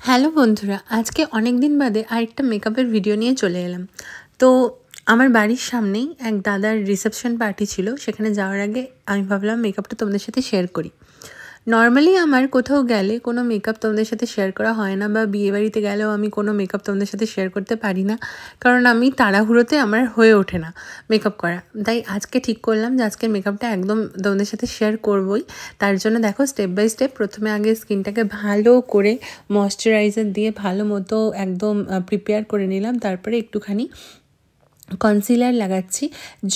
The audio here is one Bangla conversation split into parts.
হ্যালো বন্ধুরা, আজকে অনেক দিন বাদে আরেকটা মেকআপের ভিডিও নিয়ে চলে এলাম। তো আমার বাড়ির সামনেই এক দাদার রিসেপশন পার্টি ছিল। সেখানে যাওয়ার আগে আমি ভাবলাম মেকআপটা তোমাদের সাথে শেয়ার করি। নর্মালি আমার কোথাও গেলে কোনো মেকআপ তোমাদের সাথে শেয়ার করা হয় না, বা বিয়েবাড়িতে গেলেও আমি কোনো মেকআপ তোমাদের সাথে শেয়ার করতে পারি না, কারণ আমি তাড়াহুড়োতে আমার হয়ে ওঠে না মেকআপ করা। তাই আজকে ঠিক করলাম যে আজকের মেকআপটা একদম তোমাদের সাথে শেয়ার করবই। তার জন্য দেখো স্টেপ বাই স্টেপ প্রথমে আগে স্কিনটাকে ভালো করে ময়শ্চারাইজার দিয়ে ভালো মতো একদম প্রিপেয়ার করে নিলাম। তারপরে একটুখানি কনসিলার লাগাচ্ছি।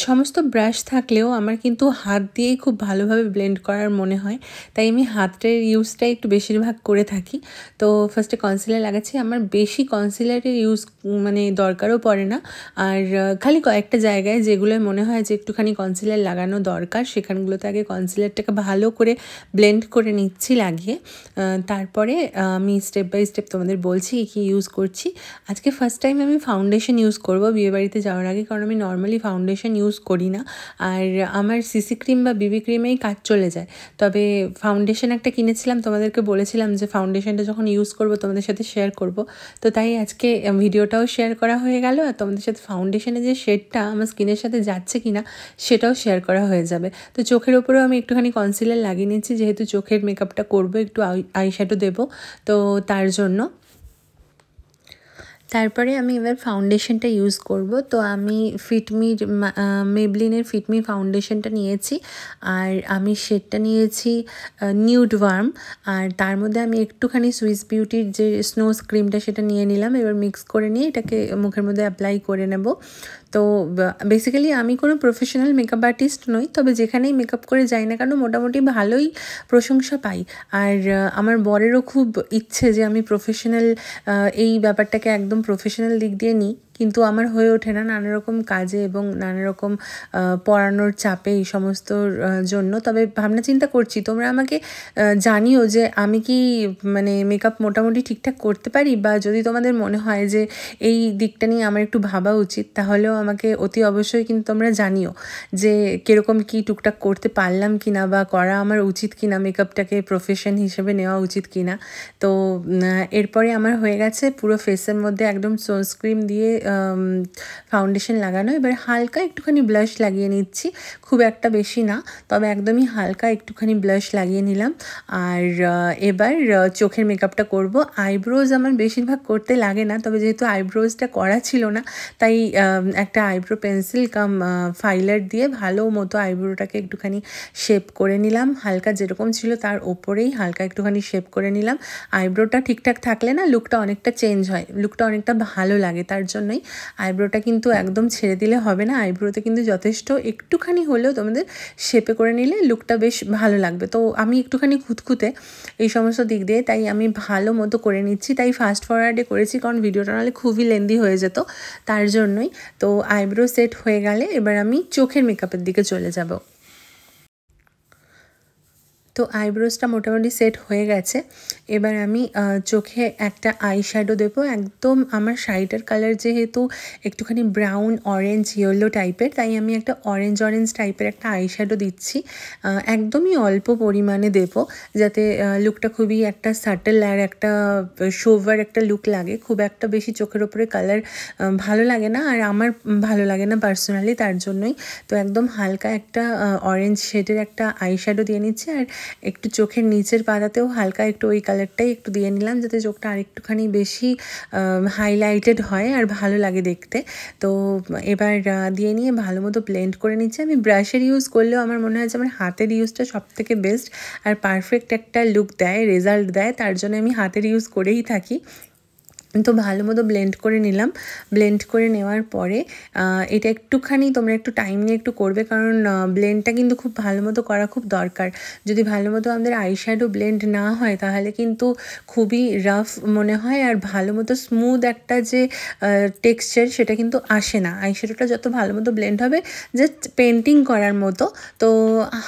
সমস্ত ব্রাশ থাকলেও আমার কিন্তু হাত দিয়েই খুব ভালোভাবে ব্লেন্ড করার মনে হয়, তাই আমি হাতের ইউজটাই একটু বেশিরভাগ করে থাকি। তো ফার্স্টে কনসিলার লাগাচ্ছি। আমার বেশি কনসিলারের ইউজ দরকারও পড়ে না, আর খালি কয়েকটা জায়গায় যেগুলো মনে হয় যে একটুখানি কনসিলার লাগানো দরকার সেখানগুলোতে আগে কনসিলারটাকে ভালো করে ব্লেন্ড করে নিচ্ছি লাগিয়ে। তারপরে আমি স্টেপ বাই স্টেপ তোমাদের বলছি কি ইউজ করছি। আজকে ফার্স্ট টাইম আমি ফাউন্ডেশন ইউজ করবো বিয়েবাড়িতে যাওয়ার আগে, কারণ আমি নর্মালি ফাউন্ডেশন ইউজ করি না, আর আমার সিসি ক্রিম বা বিবি ক্রিমেই কাজ চলে যায়। তবে ফাউন্ডেশন একটা কিনেছিলাম, তোমাদেরকে বলেছিলাম যে ফাউন্ডেশনটা যখন ইউজ করব তোমাদের সাথে শেয়ার করব। তো তাই আজকে ভিডিওটাও শেয়ার করা হয়ে গেল, আর তোমাদের সাথে ফাউন্ডেশনের যে শেডটা আমার স্কিনের সাথে যাচ্ছে কি না সেটাও শেয়ার করা হয়ে যাবে। তো চোখের ওপরেও আমি একটুখানি কনসিলার লাগিয়ে নিচ্ছি, যেহেতু চোখের মেকআপটা করবো, একটু আইশ্যাডো দেবো, তো তার জন্য। তারপরে আমি এবার ফাউন্ডেশনটা ইউজ করব। তো আমি ফিটমির মেবলিনের ফিটমি ফাউন্ডেশনটা নিয়েছি, আর আমি শেডটা নিয়েছি নিউড ওয়ার্ম, আর তার মধ্যে আমি একটুখানি সুইস বিউটির যে স্নো ক্রিমটা সেটা নিয়ে নিলাম। এবার মিক্স করে নিয়ে এটাকে মুখের মধ্যে অ্যাপ্লাই করে নেব। তো বেসিক্যালি আমি কোনো প্রফেশনাল মেকআপ আর্টিস্ট নই, তবে যেখানেই মেকআপ করে যাই না কেন মোটামুটি ভালোই প্রশংসা পাই। আর আমার বরেরও খুব ইচ্ছে যে আমি প্রফেশনাল এই ব্যাপারটাকে একদম প্রফেশনাল দিক দিয়ে নিই, কিন্তু আমার হয়ে ওঠে না নানা রকম কাজে এবং নানা রকম পড়ানোর চাপে এই সমস্তর জন্য। তবে ভাবনা চিন্তা করছি, তোমরা আমাকে জানিও যে আমি কি মেকআপ মোটামুটি ঠিকঠাক করতে পারি, বা যদি তোমাদের মনে হয় যে এই দিকটা নিয়ে আমার একটু ভাবা উচিত, তাহলেও আমাকে অতি অবশ্যই কিন্তু তোমরা জানিও যে কীরকম কী টুকটাক করতে পারলাম কি না, বা করা আমার উচিত কি না, মেকআপটাকে প্রফেশন হিসেবে নেওয়া উচিত কি না। তো এরপরে আমার হয়ে গেছে পুরো ফেসের মধ্যে একদম সানস্ক্রিন দিয়ে ফাউন্ডেশন লাগানো। এবার হালকা একটুখানি ব্লাশ লাগিয়ে নিচ্ছি, খুব একটা বেশি না, তবে একদমই হালকা একটুখানি ব্লাশ লাগিয়ে নিলাম। আর এবার চোখের মেকআপটা করব। আইব্রোজ আমার বেশিরভাগ করতে লাগে না, তবে যেহেতু আইব্রোজটা করা ছিল না, তাই একটা আইব্রো পেন্সিল কাম ফাইলার দিয়ে ভালো মতো আইব্রোটাকে একটুখানি শেপ করে নিলাম। হালকা যেরকম ছিল তার ওপরেই হালকা একটুখানি শেপ করে নিলাম। আইব্রোটা ঠিকঠাক থাকলে না লুকটা অনেকটা চেঞ্জ হয়, লুকটা অনেকটা ভালো লাগে। তার জন্যই আইব্রোটা কিন্তু একদম ছেড়ে দিলে হবে না, আইব্রোতে কিন্তু যথেষ্ট একটুখানি হলেও তোমাদের শেপে করে নিলে লুকটা বেশ ভালো লাগবে। তো আমি একটুখানি খুঁতখুঁতে এই সমস্ত দিক দিয়ে, তাই আমি ভালো মতো করে নিচ্ছি। তাই ফাস্ট ফরওয়ার্ডে করেছি, কারণ ভিডিওটা নাহলে খুবই লেন্দি হয়ে যেত, তার জন্যই। তো আইব্রো সেট হয়ে গেলে এবার আমি চোখের মেকআপের দিকে চলে যাব। তো আইব্রোসটা মোটামুটি সেট হয়ে গেছে। এবার আমি চোখে একটা আই শ্যাডো দেবো। একদম আমার শাড়িটার কালার যেহেতু একটুখানি ব্রাউন অরেঞ্জ ইয়েলো টাইপের, তাই আমি একটা অরেঞ্জ টাইপের একটা আই শ্যাডো দিচ্ছি। একদমই অল্প পরিমাণে দেবো, যাতে লুকটা খুবই একটা সাটল আর একটা সোভার একটা লুক লাগে। খুব একটা বেশি চোখের ওপরে কালার ভালো লাগে না, আর আমার ভালো লাগে না পার্সোনালি, তার জন্যই। তো একদম হালকা একটা অরেঞ্জ শেডের একটা আই শ্যাডো দিয়ে নিচ্ছি, আর একটু চোখের নিচের পাতাতেও হালকা একটু ওই কালারটাই একটু দিয়ে নিলাম, যাতে চোখটা আরেকটুখানি বেশি হাইলাইটেড হয় আর ভালো লাগে দেখতে। তো এবার দিয়ে নিয়ে ভালো মতো ব্লেন্ড করে নিচ্ছি। আমি ব্রাশের ইউজ করলেও আমার মনে হয় যে আমার হাতের ইউজটা সবথেকে বেস্ট আর পারফেক্ট একটা লুক দেয়, রেজাল্ট দেয়, তার জন্য আমি হাতের ইউজ করেই থাকি। তো ভালো মতো ব্লেন্ড করে নিলাম। ব্লেন্ড করে নেওয়ার পরে এটা একটুখানি তোমরা একটু টাইম নিয়ে একটু করবে, কারণ ব্লেন্ডটা কিন্তু খুব ভালো মতো করা খুব দরকার। যদি ভালো মতো আমাদের আইশ্যাডো ব্লেন্ড না হয় তাহলে কিন্তু খুবই রাফ মনে হয়, আর ভালো মতো স্মুথ একটা যে টেক্সচার সেটা কিন্তু আসে না। আইশ্যাডোটা যত ভালো মতো ব্লেন্ড হবে, জাস্ট পেন্টিং করার মতো, তো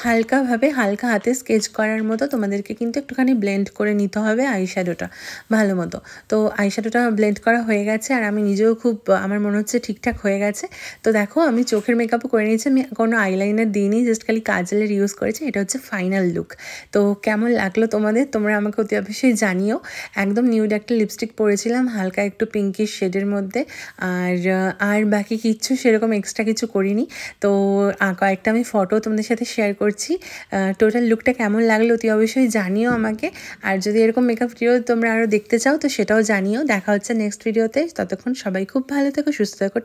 হালকাভাবে হালকা হাতে স্কেচ করার মতো তোমাদেরকে কিন্তু একটুখানি ব্লেন্ড করে নিতে হবে আইশ্যাডোটা ভালো মতো। তো আইশ্যাডোটা যতটা ব্লেন্ড করা হয়ে গেছে আর আমি নিজেও খুব আমার মনে হচ্ছে ঠিকঠাক হয়ে গেছে। তো দেখো আমি চোখের মেকআপও করে নিয়েছি, আমি কোনো আইলাইনার দিইনি, জাস্ট খালি কাজলের ইউজ করেছি। এটা হচ্ছে ফাইনাল লুক। তো কেমন লাগলো তোমাদের, তোমরা আমাকে অতি অবশ্যই জানিও। একদম নিউড একটা লিপস্টিক পরেছিলাম হালকা একটু পিঙ্কিশ শেডের মধ্যে, আর বাকি কিচ্ছু সেরকম এক্সট্রা কিছু করিনি। তো কয়েকটা আমি ফটো তোমাদের সাথে শেয়ার করছি। টোটাল লুকটা কেমন লাগলো অতি অবশ্যই জানিও আমাকে। আর যদি এরকম মেকআপ ভিডিও তোমরা আরও দেখতে চাও তো সেটাও জানিও। দেখা হচ্ছে নেক্সট ভিডিওতে, ততক্ষণ সবাই খুব ভালো থেকো, সুস্থ থেকো।